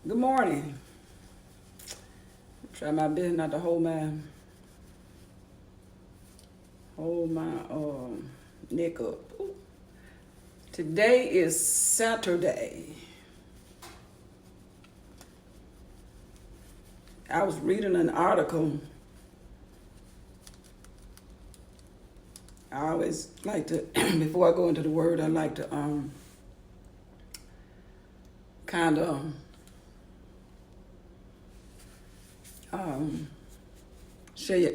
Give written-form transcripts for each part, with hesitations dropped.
Good morning. Try my best not to hold my neck up. Ooh. Today is Saturday. I was reading an article. I always like to, before I go into the word, I like to kind of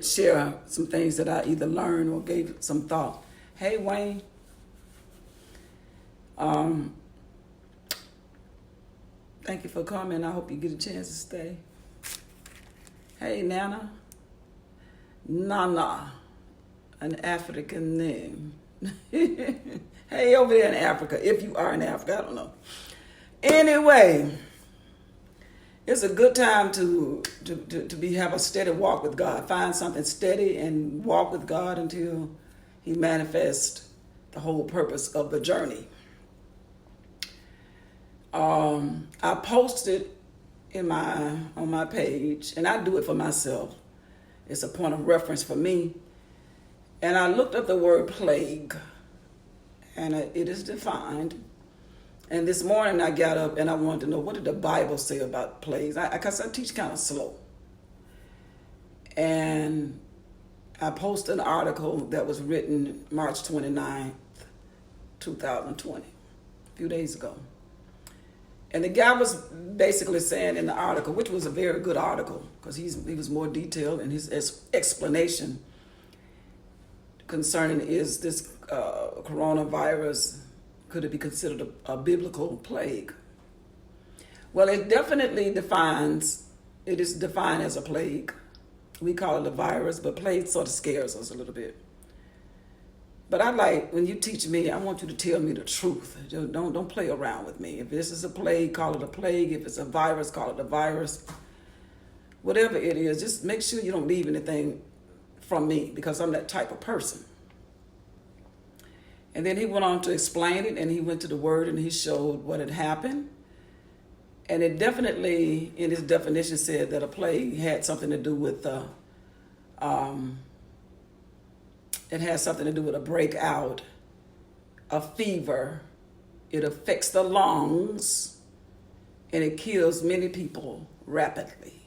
share some things that I either learned or gave some thought. Hey Wayne, thank you for coming. I hope you get a chance to stay. Hey Nana, Nana, an African name. Hey, over there in Africa, if you are in Africa, I don't know. Anyway, it's a good time to have a steady walk with God. Find something steady and walk with God until He manifests the whole purpose of the journey. I posted on my page, and I do it for myself. It's a point of reference for me. And I looked up the word plague, and it is defined. And this morning I got up and I wanted to know, what did the Bible say about plagues? Because I teach kind of slow. And I posted an article that was written March 29th, 2020, a few days ago. And the guy was basically saying in the article, which was a very good article, because he was more detailed in his explanation concerning is this coronavirus, could it be considered a biblical plague? Well, it is defined as a plague. We call it a virus, but plague sort of scares us a little bit. But when you teach me, I want you to tell me the truth. Don't play around with me. If this is a plague, call it a plague. If it's a virus, call it a virus. Whatever it is, just make sure you don't leave anything from me, because I'm that type of person. And then he went on to explain it, and he went to the word and he showed what had happened. And it definitely, in his definition, said that a plague had something to do with it has something to do with a breakout, a fever. It affects the lungs, and it kills many people rapidly.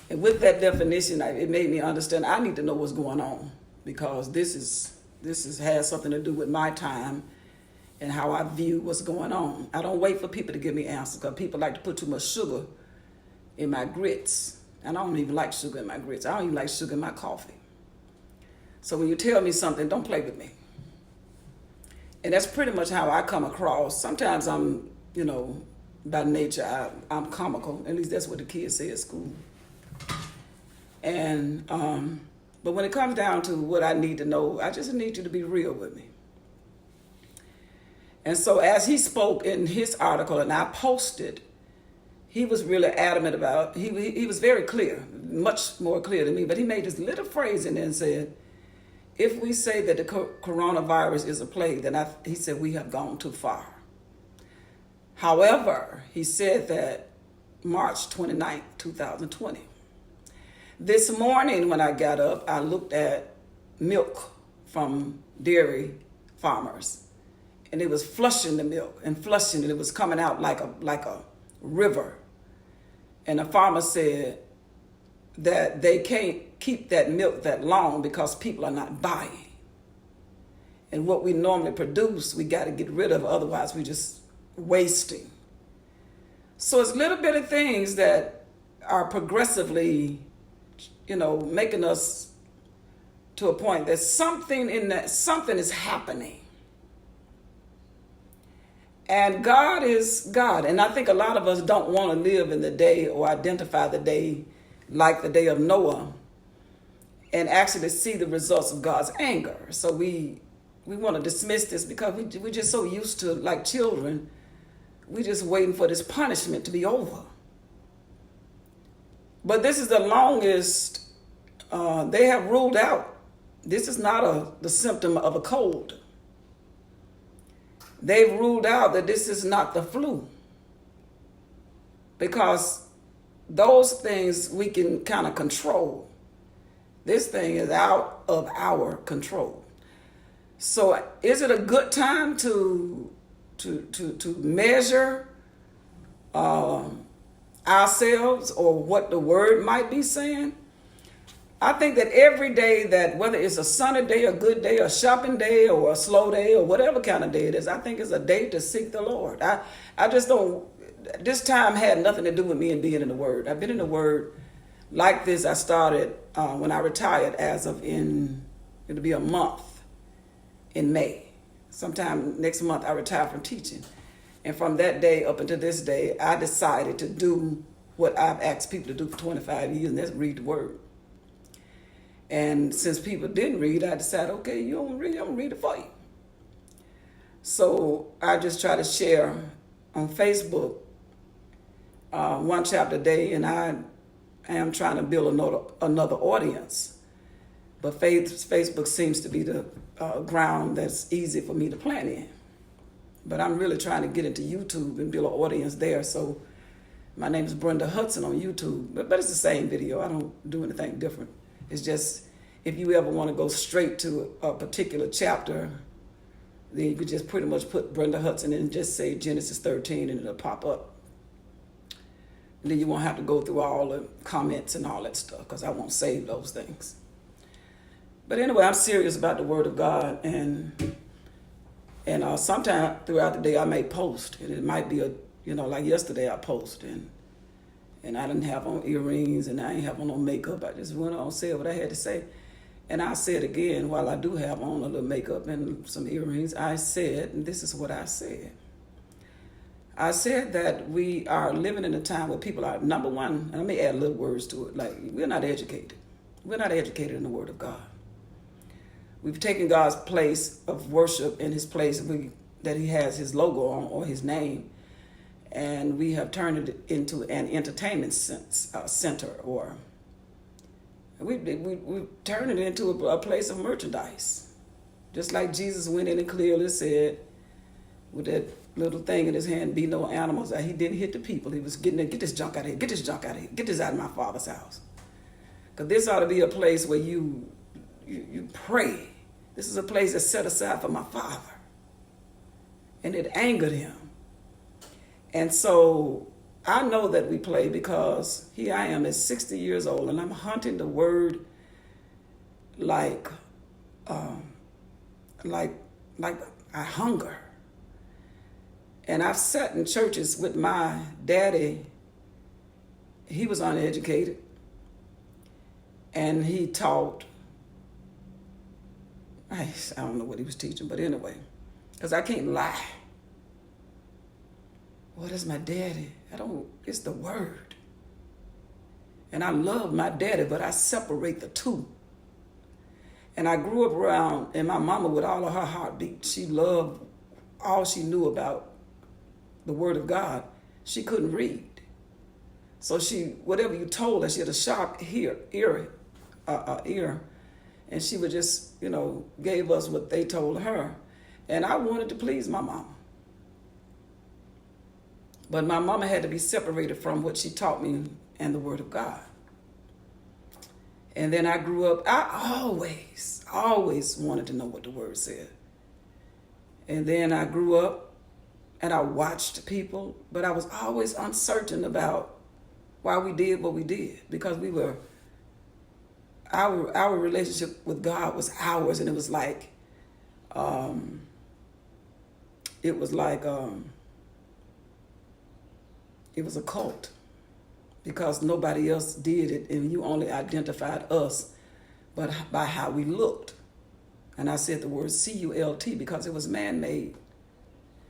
And with that definition, it made me understand I need to know what's going on, because this has something to do with my time and how I view what's going on. I don't wait for people to give me answers, because people like to put too much sugar in my grits. And I don't even like sugar in my grits. I don't even like sugar in my coffee. So when you tell me something, don't play with me. And that's pretty much how I come across. Sometimes I'm, by nature, I'm comical. At least that's what the kids say at school. And but when it comes down to what I need to know, I just need you to be real with me. And so as he spoke in his article, and I posted, he was really adamant about, he was very clear, much more clear than me, but he made this little phrase in there and said, if we say that the coronavirus is a plague, then he said we have gone too far. However, he said that March 29th, 2020. This morning when I got up, I looked at milk from dairy farmers, and it was flushing the milk and flushing it. It was coming out like a river. And the farmer said that they can't keep that milk that long because people are not buying. And what we normally produce, we got to get rid of, otherwise we just wasting. So it's little bitty things that are progressively making us to a point that something is happening. And God is God. And I think a lot of us don't want to live in the day or identify the day like the day of Noah and actually see the results of God's anger. So we want to dismiss this because we're just so used to, like children, we're just waiting for this punishment to be over. But this is the longest they have ruled out. This is not the symptom of a cold. They've ruled out that this is not the flu. because those things we can kind of control. This thing is out of our control. So is it a good time to measure ourselves or what the word might be saying? I think that every day, that whether it's a sunny day, a good day, a shopping day, or a slow day, or whatever kind of day it is, I think it's a day to seek the Lord. I just don't, this time had nothing to do with me and being in the Word. I've been in the Word like this. I started when I retired, it'll be a month in May. Sometime next month I retire from teaching. And from that day up until this day, I decided to do what I've asked people to do for 25 years, and that's read the Word. And since people didn't read, I decided, okay, you don't read, I'm going to read it for you. So I just try to share on Facebook one chapter a day, and I am trying to build another audience. But Facebook seems to be the ground that's easy for me to plant in. But I'm really trying to get into YouTube and build an audience there. So my name is Brenda Hudson on YouTube, but it's the same video. I don't do anything different. It's just, if you ever want to go straight to a particular chapter, then you could just pretty much put Brenda Hudson and just say Genesis 13 and it'll pop up. And then you won't have to go through all the comments and all that stuff, because I won't save those things. But anyway, I'm serious about the Word of God, and sometime throughout the day I may post, and it might be like yesterday I posted, and I didn't have on earrings, and I ain't have on no makeup. I just went on, said what I had to say. And I'll say it again, while I do have on a little makeup and some earrings, I said, and this is what I said. I said that we are living in a time where people are, number one, and let me add little words to it, like we're not educated. We're not educated in the Word of God. We've taken God's place of worship in his place that he has his logo on or his name, and we have turned it into an entertainment center, or we turned it into a place of merchandise. Just like Jesus went in and clearly said, with that little thing in his hand, be no animals. He didn't hit the people. He was get this junk out of here, get this junk out of here, get this out of my Father's house. Because this ought to be a place where you pray. This is a place that's set aside for my Father. And it angered him. And so I know that we play, because here I am at 60 years old, and I'm hunting the Word like I hunger. And I've sat in churches with my daddy. He was uneducated, and he taught. I don't know what he was teaching, but anyway, because I can't lie. What is my daddy? It's the Word. And I love my daddy, but I separate the two. And I grew up around, and my mama, with all of her heartbeat, she loved, all she knew about the Word of God, she couldn't read. So whatever you told her, she had a sharp ear, and she would just, gave us what they told her. And I wanted to please my mama. But my mama had to be separated from what she taught me and the Word of God. And then I grew up, I always wanted to know what the Word said. And then I grew up and I watched people, but I was always uncertain about why we did what we did, because our relationship with God was ours, and it was like a cult, because nobody else did it, and you only identified us but by how we looked. And I said the word CULT because it was man-made,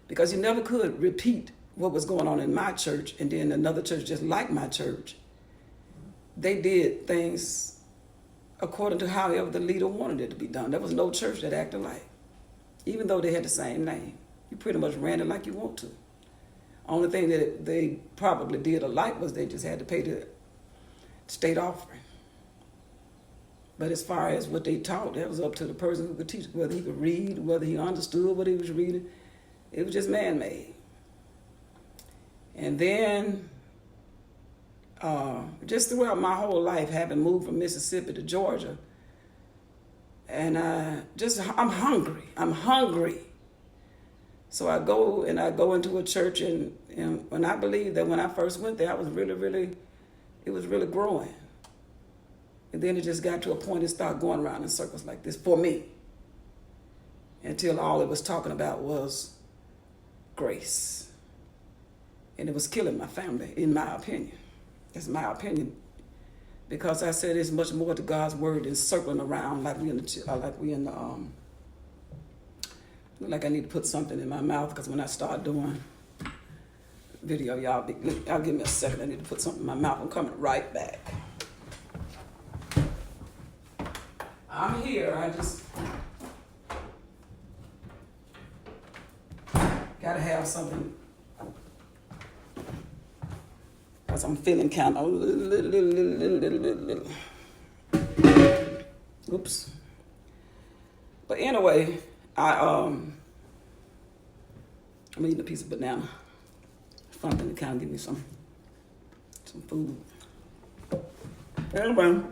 because you never could repeat what was going on in my church and then another church just like my church. They did things according to however the leader wanted it to be done. There was no church that acted alike, even though they had the same name. You pretty much ran it like you want to. Only thing that they probably did alike was they just had to pay the state offering. But as far as what they taught, that was up to the person who could teach, whether he could read, whether he understood what he was reading. It was just man-made. And then just throughout my whole life, having moved from Mississippi to Georgia. And I'm hungry. I'm hungry. So I go into a church, and when I believe that when I first went there, I was it was really growing. And then it just got to a point it started going around in circles like this for me. Until all it was talking about was grace. And it was killing my family, in my opinion. That's my opinion. Because I said it's much more to God's word than circling around like we in the look like I need to put something in my mouth, because when I start doing video, y'all give me a second. I need to put something in my mouth. I'm coming right back. I'm here. I just gotta have something, because I'm feeling kind of little. Oops. But anyway, I'm eating a piece of banana. Something to kind of give me some food. Anyway,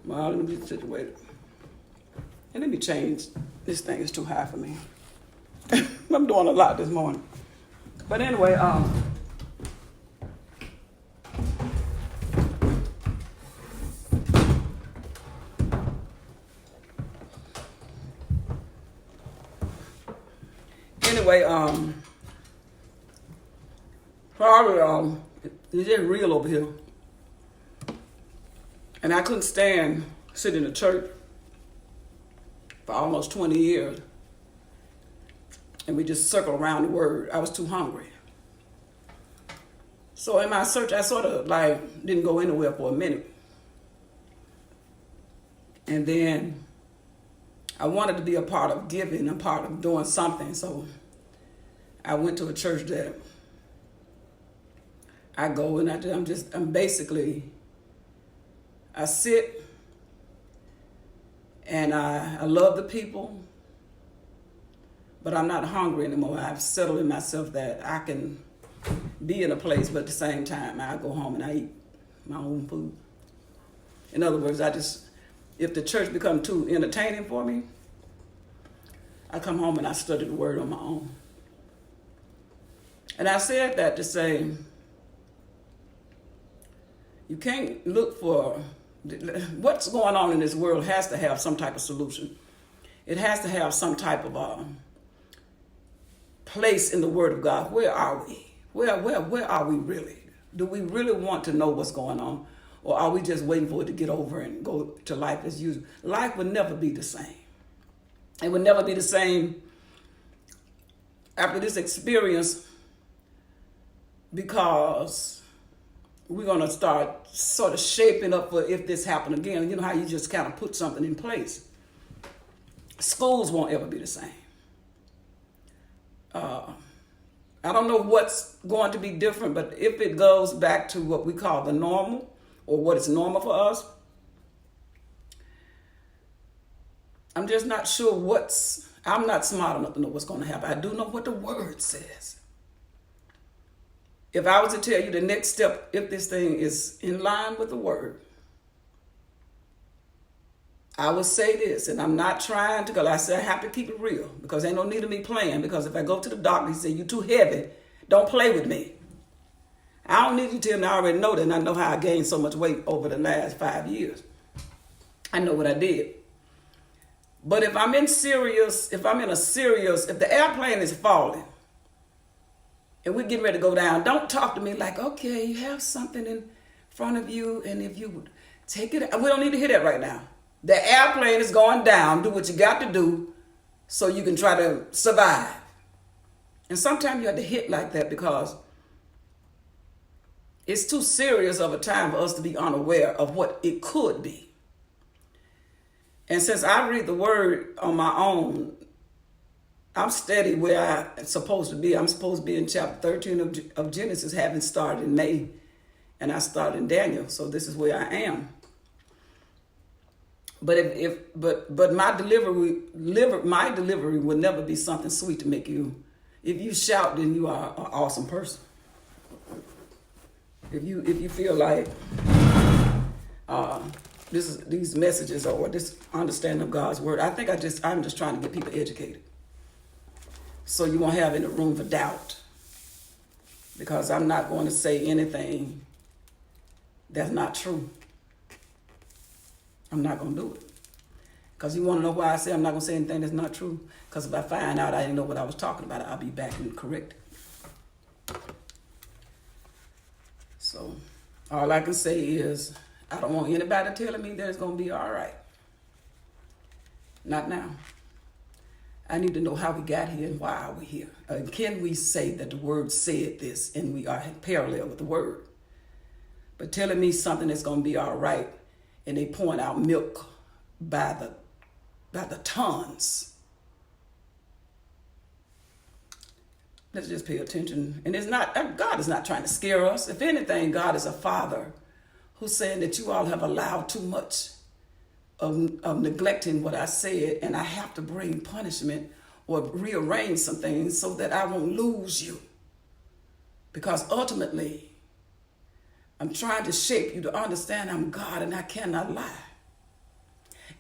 well, let me get situated. And let me change. This thing is too high for me. I'm doing a lot this morning. But anyway, probably it's just real over here. And I couldn't stand sitting in a church for almost 20 years. And we just circled around the word. I was too hungry. So in my search, I sort of didn't go anywhere for a minute. And then I wanted to be a part of giving, a part of doing something. So I went to a church that I go and I'm basically, I sit and I love the people, but I'm not hungry anymore. I've settled in myself that I can be in a place, but at the same time, I go home and I eat my own food. In other words, if the church becomes too entertaining for me, I come home and I study the word on my own. And I said that to say, you can't look for, what's going on in this world has to have some type of solution. It has to have some type of place in the Word of God. Where are we? Where are we really? Do we really want to know what's going on? Or are we just waiting for it to get over and go to life as usual? Life will never be the same. It will never be the same after this experience, because we're going to start sort of shaping up for if this happened again. You know how you just kind of put something in place. Schools won't ever be the same. I don't know what's going to be different, but if it goes back to what we call the normal, or what is normal for us, I'm just not sure I'm not smart enough to know what's going to happen. I do know what the word says. If I was to tell you the next step, if this thing is in line with the word, I would say this, and I'm not trying to, because I say I have to keep it real, because ain't no need of me playing, because if I go to the doctor, he say, you too heavy, don't play with me. I don't need you to tell me, I already know that, and I know how I gained so much weight over the last 5 years. I know what I did. But if I'm in a serious, if the airplane is falling, and we're getting ready to go down, don't talk to me like, okay, you have something in front of you, and if you would take it, we don't need to hear that right now. The airplane is going down. Do what you got to do so you can try to survive. And sometimes you have to hit like that, because it's too serious of a time for us to be unaware of what it could be. And since I read the word on my own, I'm steady where I'm supposed to be. I'm supposed to be in chapter 13 of Genesis, having started in May, and I started in Daniel. So this is where I am. But but my delivery will never be something sweet to make you. If you shout, then you are an awesome person. If you feel like these messages or this understanding of God's word, I'm just trying to get people educated, so you won't have any room for doubt. Because I'm not going to say anything that's not true. I'm not going to do it. Because you want to know why I say I'm not going to say anything that's not true? Because if I find out I didn't know what I was talking about, I'll be back and correct it. So all I can say is I don't want anybody telling me that it's going to be all right. Not now. I need to know how we got here and why we're here. Can we say that the word said this and we are parallel with the word? But telling me something that's going to be all right and they pouring out milk by the tons. Let's just pay attention. And God is not trying to scare us. If anything, God is a father who's saying that you all have allowed too much of neglecting what I said, and I have to bring punishment or rearrange some things so that I won't lose you. Because ultimately, I'm trying to shape you to understand I'm God and I cannot lie.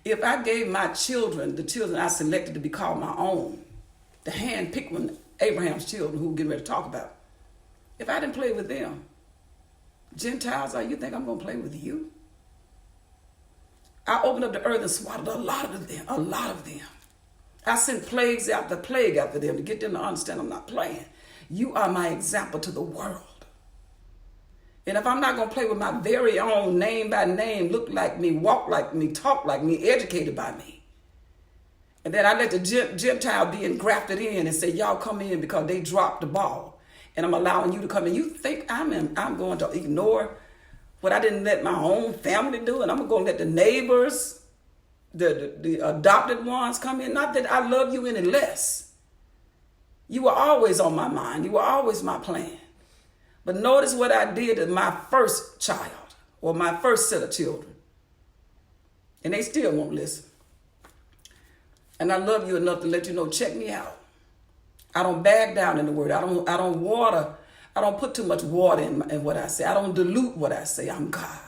If I gave my children, the children I selected to be called my own, the hand-picked one, Abraham's children, who we're getting ready to talk about, if I didn't play with them, Gentiles, you think I'm going to play with you? I opened up the earth and swallowed a lot of them. I sent plagues after plague after them to get them to understand I'm not playing. You are my example to the world. And if I'm not going to play with my very own name by name, look like me, walk like me, talk like me, educated by me, and then I let the Gentile be engrafted in and say, y'all come in because they dropped the ball, and I'm allowing you to come in. You think I'm going to ignore what I didn't let my own family do, and I'm going to let the neighbors, the adopted ones come in? Not that I love you any less. You were always on my mind. You were always my plan. But notice what I did to my first child or my first set of children. And they still won't listen. And I love you enough to let you know, check me out. I don't back down in the word. I don't put too much water in what I say. I don't dilute what I say. I'm God.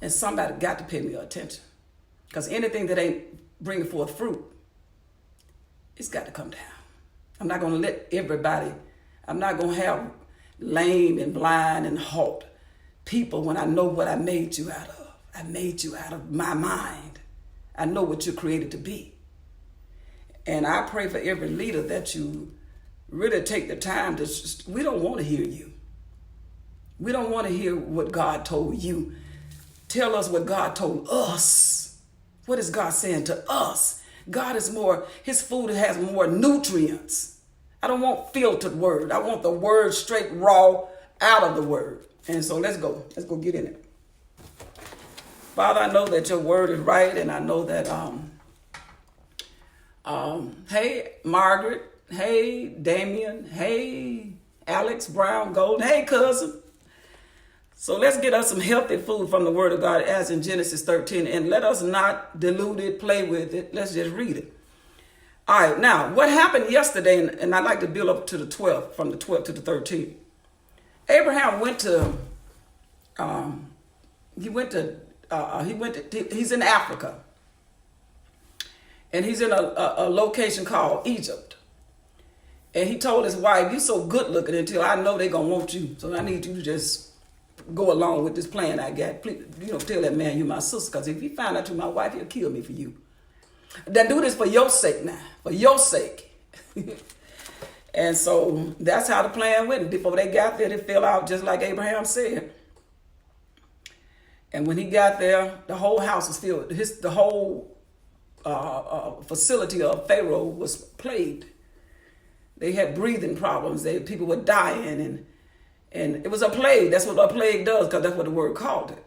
And somebody got to pay me attention. Because anything that ain't bringing forth fruit, it's got to come down. I'm not going to let everybody, I'm not going to have lame and blind and halt people when I know what I made you out of. I made you out of my mind. I know what you're created to be. And I pray for every leader that you really take the time to, we don't want to hear you. We don't want to hear what God told you. Tell us what God told us. What is God saying to us? God is more, his food has more nutrients. I don't want filtered word. I want the word straight raw out of the word. And so let's go get in it. Father, I know that your word is right. And I know that, hey, Margaret, hey, Damien, hey, Alex Brown Golden, hey, cousin. So let's get us some healthy food from the word of God as in Genesis 13. And let us not dilute it, play with it. Let's just read it. All right, now, what happened yesterday, and I'd like to build up to the 12th, from the 12th to the 13th. Abraham went to, he's in Africa. And he's in a location called Egypt. And he told his wife, you so good looking until I know they're going to want you. So I need you to just go along with this plan I got. Please, tell that man you're my sister, because if he find out you're my wife, he'll kill me for you. Then do this for your sake now, for your sake. And so that's how the plan went. Before they got there, they fell out just like Abraham said. And when he got there, the whole house was filled. The whole facility of Pharaoh was plagued. They had breathing problems. People were dying, and it was a plague. That's what a plague does, because that's what the word called it.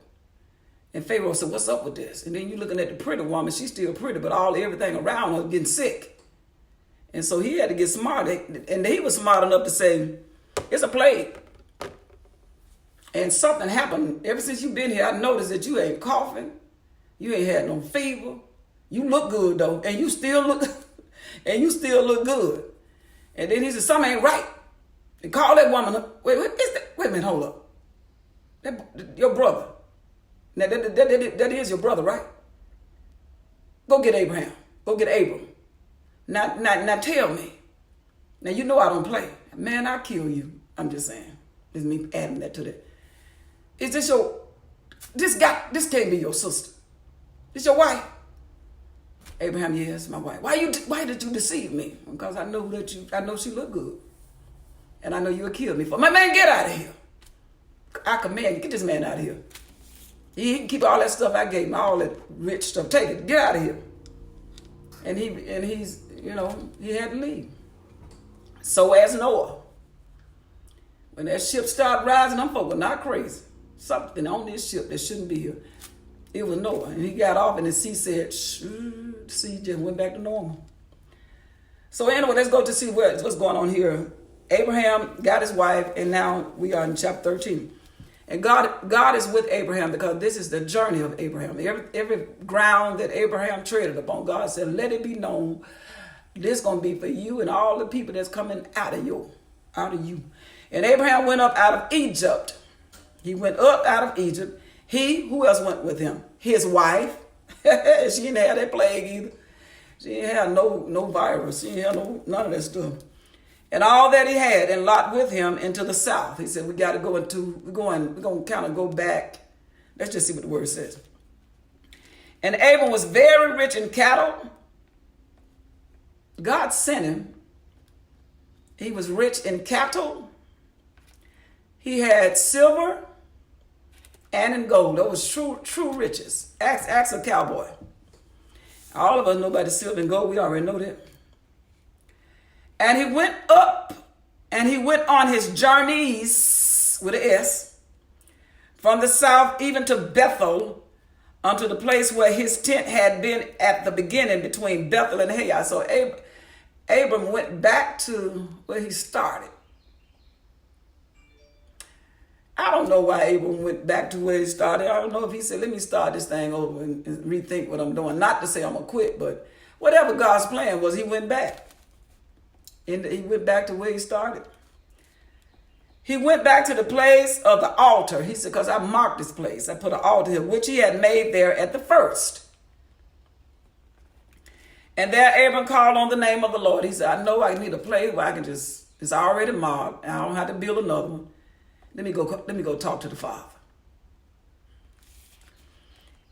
And Pharaoh said, what's up with this? And then you're looking at the pretty woman. She's still pretty, but everything around her getting sick. And so he had to get smart. And he was smart enough to say, it's a plague. And something happened. Ever since you've been here, I noticed that you ain't coughing. You ain't had no fever. You look good, though. And you still look good. And then he said, something ain't right. And call that woman up. Wait a minute, hold up. Your brother. Now, that is your brother, right? Go get Abraham. Go get Abram. Now tell me. Now, you know I don't play. Man, I'll kill you. I'm just saying. This is me adding that to that. Is this this can't be your sister. This your wife? Abraham, yes, my wife. Why did you deceive me? Because I know she looked good. And I know you'll kill me for my man, get out of here. I command you, get this man out of here. He can keep all that stuff I gave him, all that rich stuff. Take it, get out of here. And he's, he had to leave. So as Noah. When that ship started rising, them folk were not crazy. Something on this ship that shouldn't be here. It was Noah. And he got off and the sea said, shh, the sea just went back to normal. So anyway, let's go to see what's going on here. Abraham got his wife, and now we are in chapter 13. And God is with Abraham because this is the journey of Abraham. Every ground that Abraham treaded upon, God said, let it be known, this is going to be for you and all the people that's coming out of you. And Abraham went up out of Egypt. He went up out of Egypt. Who else went with him? His wife. She didn't have that plague either. She didn't have no virus. She didn't have none of that stuff. And all that he had, and Lot with him into the south. He said, we're going to kind of go back. Let's just see what the word says. And Abram was very rich in cattle. God sent him. He was rich in cattle. He had silver and in gold. Those true riches. Ask a cowboy. All of us know about the silver and gold. We already know that. And he went up and he went on his journeys with an S from the south even to Bethel unto the place where his tent had been at the beginning between Bethel and Hai. So Abram went back to where he started. I don't know why Abram went back to where he started. I don't know if he said, let me start this thing over and rethink what I'm doing. Not to say I'm going to quit, but whatever God's plan was, he went back. And he went back to where he started. He went back to the place of the altar. He said, because I marked this place. I put an altar here, which he had made there at the first. And there Abram called on the name of the Lord. He said, I know I need a place where I can it's already marked. I don't have to build another one. Let me go talk to the Father.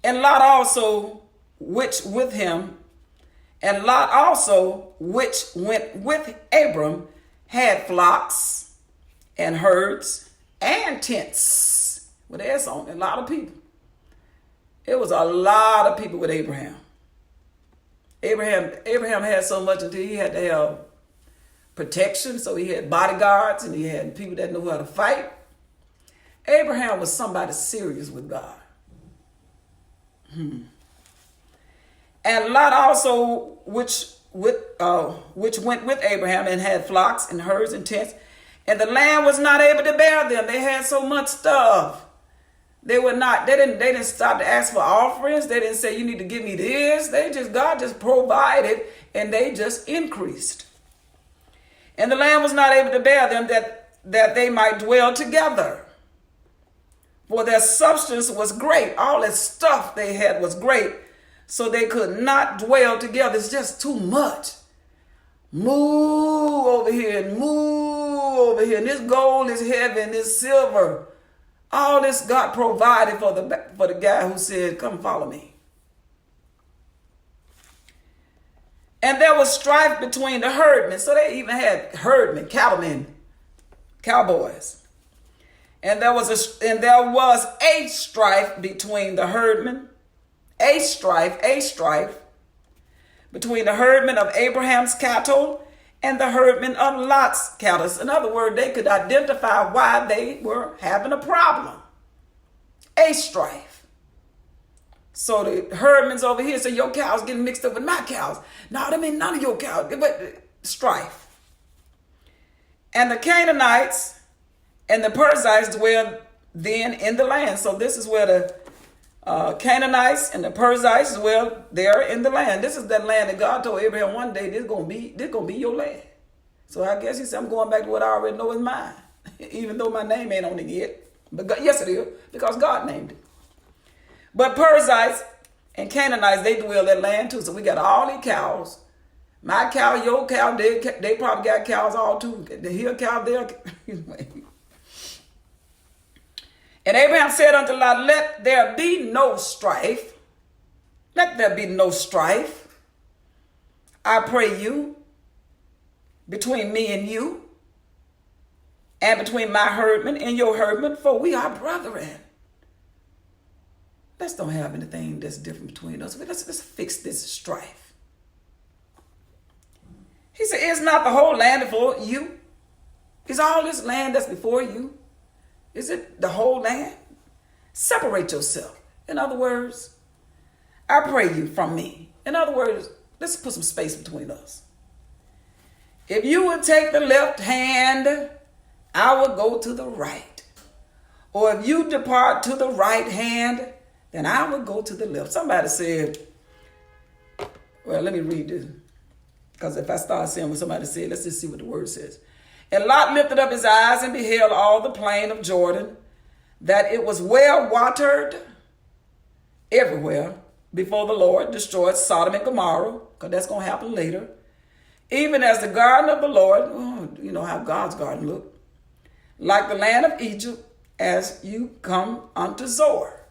And Lot also, which with him, and Lot also, which went with Abram, had flocks and herds and tents. With S on, a lot of people. It was a lot of people with Abraham. Abraham had so much until he had to have protection. So he had bodyguards and he had people that knew how to fight. Abraham was somebody serious with God. And Lot also, which went with Abraham and had flocks and herds and tents, and the land was not able to bear them. They had so much stuff. They didn't stop to ask for offerings. They didn't say, you need to give me this. God just provided, and they just increased. And the land was not able to bear them that they might dwell together. For their substance was great. All that stuff they had was great. So they could not dwell together. It's just too much. Move over here and move over here. And this gold is heavy and this silver. All this God provided for the guy who said, come follow me. And there was strife between the herdmen. So they even had herdmen, cattlemen, cowboys. And there was a strife between the herdmen. A strife between the herdmen of Abraham's cattle and the herdmen of Lot's cattle. In other words, they could identify why they were having a problem. A strife. So the herdmen's over here say, your cows getting mixed up with my cows. No, I mean none of your cows. But strife. And the Canaanites and the Perizzites dwelled then in the land. So this is where the Canaanites and the Perizzites dwell there in the land. This is that land that God told Abraham one day, this gonna be your land. So I guess he said, I'm going back to what I already know is mine, even though my name ain't on it yet. But yes, it is, because God named it. But Perizzites and Canaanites, they dwell that land too. So we got all these cows. My cow, your cow, they probably got cows all too. The hill cow, there. And Abraham said unto Lot, let there be no strife. Let there be no strife, I pray you, between me and you, and between my herdmen and your herdmen, for we are brethren. Let's don't have anything that's different between us. Let's fix this strife. He said, is not the whole land before you? Is all this land that's before you? Is it the whole land? Separate yourself. In other words, I pray you from me. In other words, let's put some space between us. If you would take the left hand, I will go to the right. Or if you depart to the right hand, then I will go to the left. Somebody said, well, let me read this. Because if I start saying what somebody said, let's just see what the word says. And Lot lifted up his eyes and beheld all the plain of Jordan, that it was well watered everywhere before the Lord destroyed Sodom and Gomorrah, because that's going to happen later. Even as the garden of the Lord, you know how God's garden looked, like the land of Egypt, as you come unto Zoar.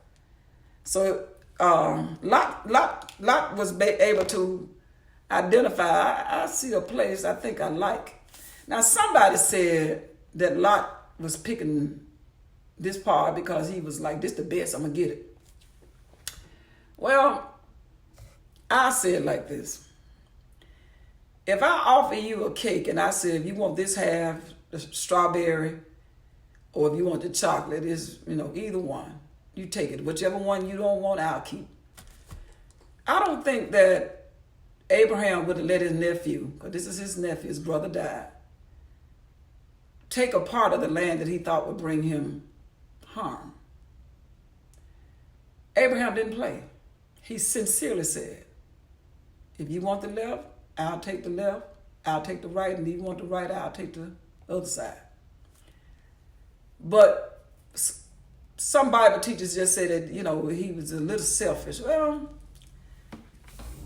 So Lot was able to identify, I see a place I think I like. Now, somebody said that Lot was picking this part because he was like, this the best, I'm going to get it. Well, I say it like this. If I offer you a cake and I said, if you want this half, the strawberry, or if you want the chocolate, is either one. You take it. Whichever one you don't want, I'll keep. I don't think that Abraham would have let his nephew, because this is his nephew, his brother died, take a part of the land that he thought would bring him harm. Abraham didn't play. He sincerely said, if you want the left, I'll take the left. I'll take the right. And if you want the right, I'll take the other side. But some Bible teachers just say that, he was a little selfish. Well,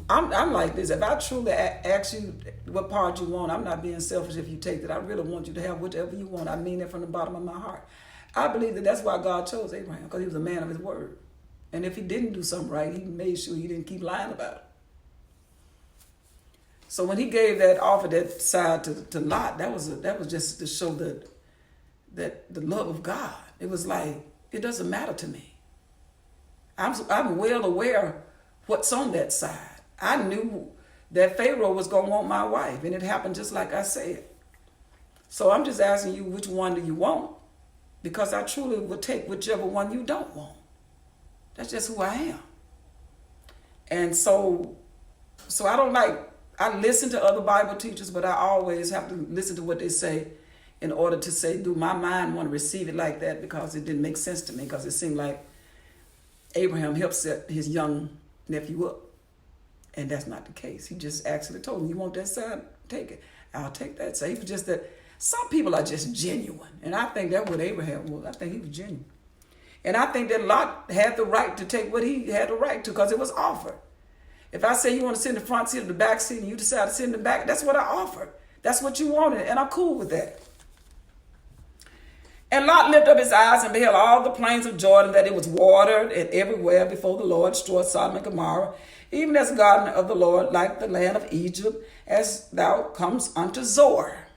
I'm like this. If I truly ask you what part you want, I'm not being selfish if you take that. I really want you to have whatever you want. I mean it from the bottom of my heart. I believe that that's why God chose Abraham, because he was a man of his word. And if he didn't do something right, he made sure he didn't keep lying about it. So when he gave that offer, that side to Lot, that was just to show that the love of God. It was like, it doesn't matter to me. I'm well aware what's on that side. I knew that Pharaoh was going to want my wife, and it happened just like I said. So I'm just asking you, which one do you want? Because I truly will take whichever one you don't want. That's just who I am. And so I listen to other Bible teachers, but I always have to listen to what they say in order to say, do my mind want to receive it like that? Because it didn't make sense to me, because it seemed like Abraham helped set his young nephew up. And that's not the case. He just actually told him, you want that side? Take it. I'll take that side. He was just that. Some people are just genuine. And I think that's what Abraham was. I think he was genuine. And I think that Lot had the right to take what he had the right to, because it was offered. If I say you want to sit in the front seat or the back seat and you decide to sit in the back, that's what I offered. That's what you wanted. And I'm cool with that. And Lot lifted up his eyes and beheld all the plains of Jordan, that it was watered and everywhere before the Lord destroyed Sodom and Gomorrah, even as the garden of the Lord, like the land of Egypt, as thou comes unto Zoar.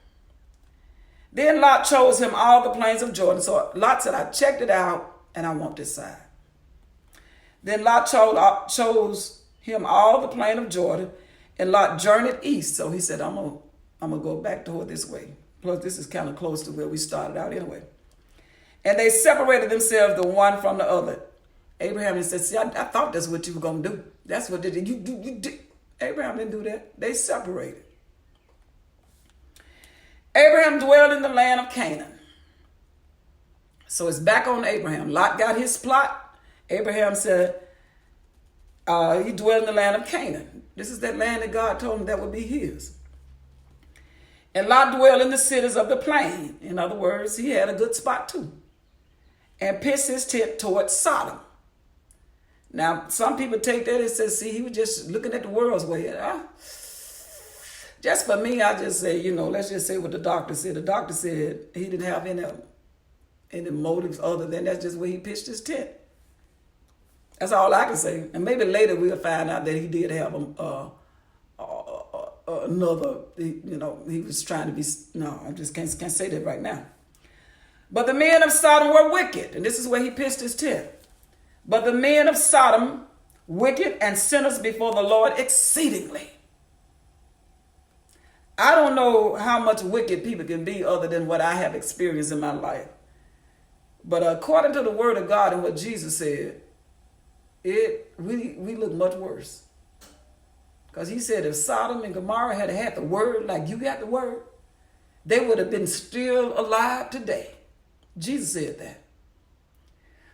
Then Lot chose him all the plains of Jordan. So Lot said, I checked it out and I want this side. Then Lot chose him all the plain of Jordan, and Lot journeyed east. So he said, I'm gonna go back toward this way. Plus, this is kind of close to where we started out anyway. And they separated themselves the one from the other. Abraham said, see, I thought that's what you were going to do. That's what they did. You did. Abraham didn't do that. They separated. Abraham dwelled in the land of Canaan. So it's back on Abraham. Lot got his plot. Abraham said, he dwelled in the land of Canaan. This is that land that God told him that would be his. And Lot dwelled in the cities of the plain. In other words, he had a good spot too. and pitched his tent towards Sodom. Now, some people take that and say, see, he was just looking at the world's way. Just for me, I just say, let's just say what the doctor said. The doctor said he didn't have any motives other than that's just where he pitched his tent. That's all I can say. And maybe later we'll find out that he did have another, he was trying to be, no, I just can't say that right now. But the men of Sodom were wicked, and this is where he pitched his tent. But the men of Sodom, wicked and sinners before the Lord exceedingly. I don't know how much wicked people can be other than what I have experienced in my life. But according to the word of God and what Jesus said, we look much worse. Because he said if Sodom and Gomorrah had had the word like you got the word, they would have been still alive today. Jesus said that.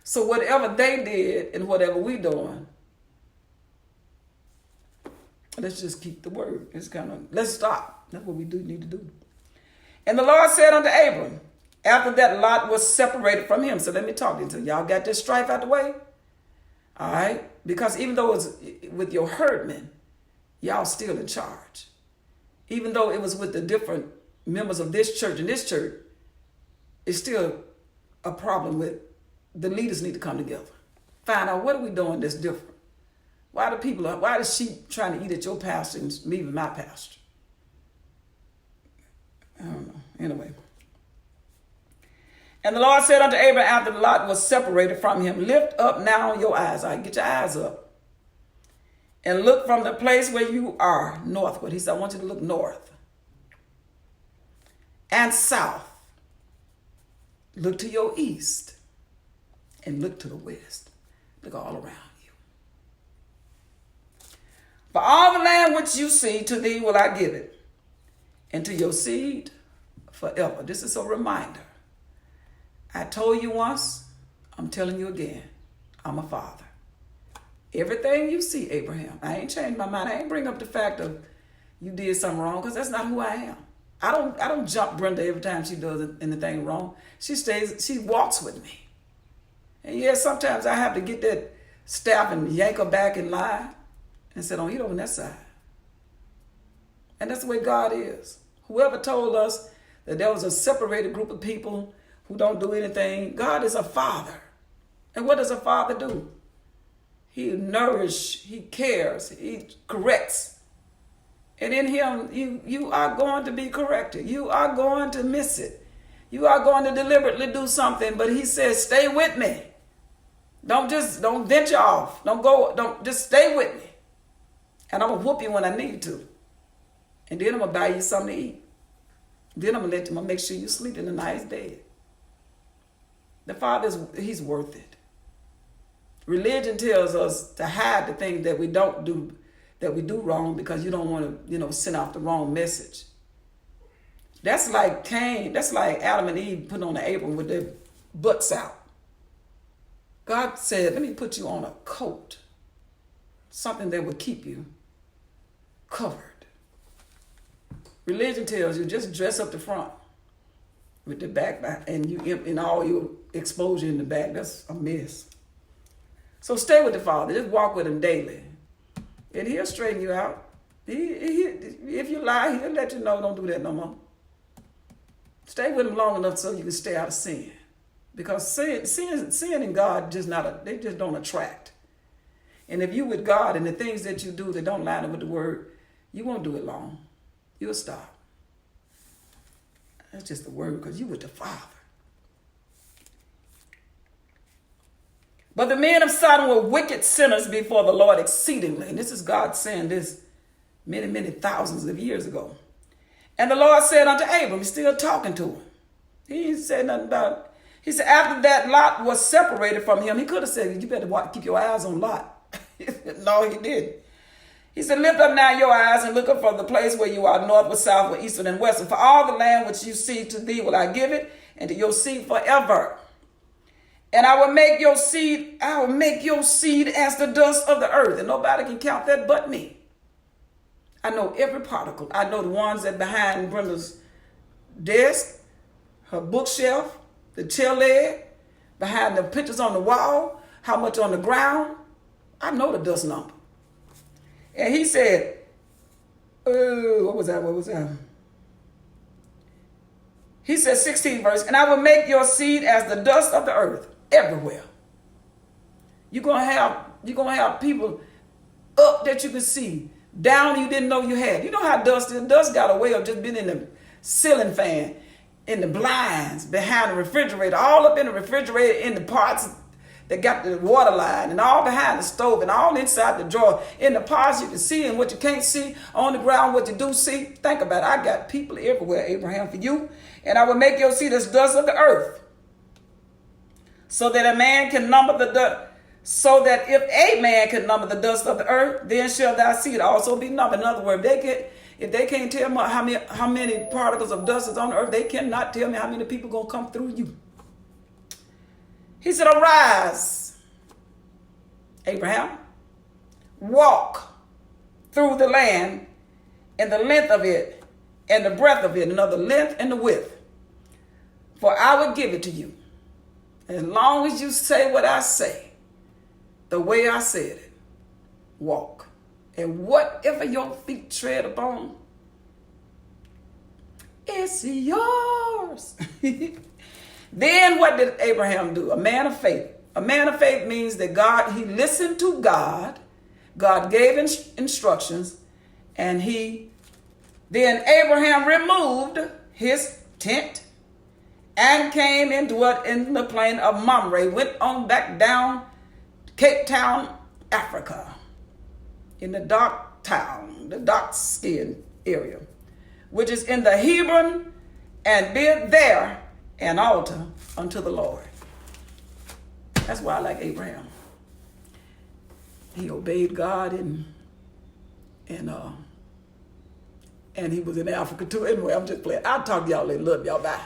So whatever they did and whatever we doing, let's just keep the word. Let's stop. That's what we need to do. And the Lord said unto Abram, after that Lot was separated from him. So let me talk to you. Y'all got this strife out the way? All right? Because even though it was with your herdmen, y'all still in charge. Even though it was with the different members of this church and this church, it's still a problem with the leaders need to come together. Find out what are we doing that's different. Why the sheep trying to eat at your pasture and leaving my pasture? I don't know. Anyway. And the Lord said unto Abraham after Lot was separated from him, lift up now your eyes. All right, get your eyes up. And look from the place where you are northward. He said, I want you to look north and south. Look to your east and look to the west. Look all around you. For all the land which you see, to thee will I give it, and to your seed forever. This is a reminder. I told you once, I'm telling you again, I'm a father. Everything you see, Abraham, I ain't changed my mind. I ain't bring up the fact of you did something wrong, because that's not who I am. I don't jump Brenda every time she does anything wrong. She walks with me. And yes, sometimes I have to get that staff and yank her back in line and say, don't eat over on that side. And that's the way God is. Whoever told us that there was a separated group of people who don't do anything, God is a father. And what does a father do? He nourishes, he cares, he corrects. And in him, you are going to be corrected. You are going to miss it. You are going to deliberately do something, but he says, stay with me. Don't venture off. Don't just stay with me. And I'm going to whoop you when I need to. And then I'm going to buy you something to eat. Then I'm going to make sure you sleep in a nice bed. The Father, he's worth it. Religion tells us to hide the things that we don't do, that we do wrong, because you don't want to, send out the wrong message. That's like Cain. That's like Adam and Eve putting on the apron with their butts out. God said, let me put you on a coat, something that will keep you covered. Religion tells you just dress up the front with the back, and in all your exposure in the back. That's a mess. So stay with the Father. Just walk with him daily. And he'll straighten you out. If you lie, he'll let you know, don't do that no more. Stay with him long enough so you can stay out of sin. Because sin and God they just don't attract. And if you with God and the things that you do that don't line up with the word, you won't do it long. You'll stop. That's just the word, because you with the Father. But the men of Sodom were wicked sinners before the Lord exceedingly. And this is God saying this many, many thousands of years ago. And the Lord said unto Abram, he's still talking to him. He ain't said nothing about it. He said, after that Lot was separated from him, he could have said, you better keep your eyes on Lot. No, he didn't. He said, lift up now your eyes and look up from the place where you are, northward, southward, eastward, and westward. For all the land which you see, to thee will I give it, and to your seed forever. And I will make your seed as the dust of the earth. And nobody can count that but me. I know every particle. I know the ones that behind Brenda's desk, her bookshelf, the chair leg, behind the pictures on the wall, how much on the ground. I know the dust number. And he said, what was that? He said, 16th verse, and I will make your seed as the dust of the earth everywhere. You're gonna have people up that you can see, down you didn't know you had. You know how dust is? Dust got a way of just being in the ceiling fan, in the blinds, behind the refrigerator, all up in the refrigerator, in the parts that got the water line, and all behind the stove, and all inside the drawer, in the parts you can see and what you can't see, on the ground what you do see. Think about it. I got people everywhere, Abraham, for you. And I will make your seed as dust of the earth, so that a man can number the dust. So that if a man can number the dust of the earth, then shall thy seed also be numbered. In other words, if they can't tell me how many particles of dust is on the earth, they cannot tell me how many people going to come through you. He said, arise, Abraham, walk through the land and the length of it and the breadth of it, another length and the width. For I will give it to you. As long as you say what I say, the way I said it, walk. And whatever your feet tread upon, it's yours. Then what did Abraham do? A man of faith. A man of faith means that he listened to God. God gave instructions. And then Abraham removed his tent and came and dwelt in the plain of Mamre, went on back down Cape Town, Africa, in the dark skin area, which is in the Hebron, and built there an altar unto the Lord. That's why I like Abraham. He obeyed God and he was in Africa too. Anyway, I'm just playing. I'll talk to y'all later. Love y'all. Bye.